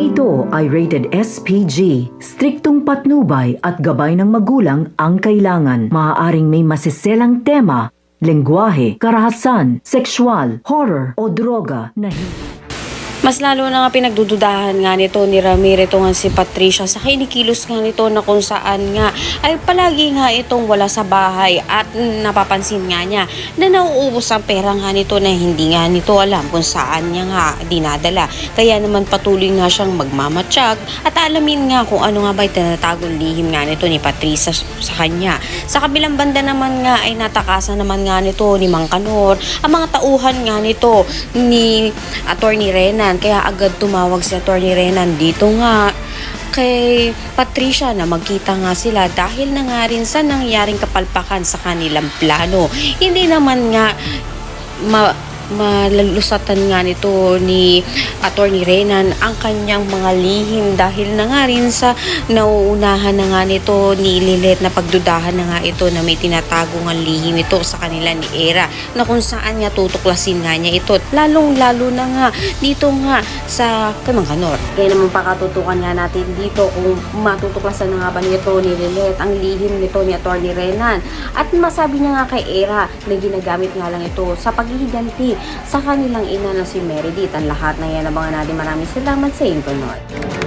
ito ay rated SPG. Striktong patnubay at gabay ng magulang ang kailangan. Maaaring may masiselang tema, lengguwahe, karahasan, sexual, horror o droga na Mas lalo na nga pinagdududahan nga nito ni Ramir ito nga si Patricia sa kinikilos nga nito na kung saan nga ay palagi nga itong wala sa bahay at napapansin nga niya na nauubos ang pera nga nito na hindi nga nito alam kung saan niya nga dinadala. Kaya naman patuloy nga siyang magmamatsyag at alamin nga kung ano nga ba itinatagong lihim nga nito ni Patricia sa kanya. Sa kabilang banda naman nga ay natakasan naman nga nito ni Mang Kanor ang mga tauhan nga nito ni Attorney Renan. Kaya agad tumawag si Attorney Renan dito nga kay Patricia na magkita nga sila dahil na nga rin sa nangyaring kapalpakan sa kanilang plano. Hindi naman nga malalusatan nga nito ni Attorney Renan ang kanyang mga lihim dahil na nga rin sa nauunahan na nga nito ni Lilet na pagdudahan na nga ito na may tinatago nga lihim ito sa kanila ni Era na kung saan nga tutuklasin nga niya ito lalong-lalo na nga dito nga sa Mang Kanor. Kaya naman pakatutukan nga natin dito kung matutuklasan na nga ba nito ni Lilet ang lihim nito ni Attorney Renan at masabi niya nga kay Era na ginagamit nga lang ito sa paghihiganti sa kanilang ina na si Meredith. Ang lahat na yan abangan natin. Maraming salamat sa inyo.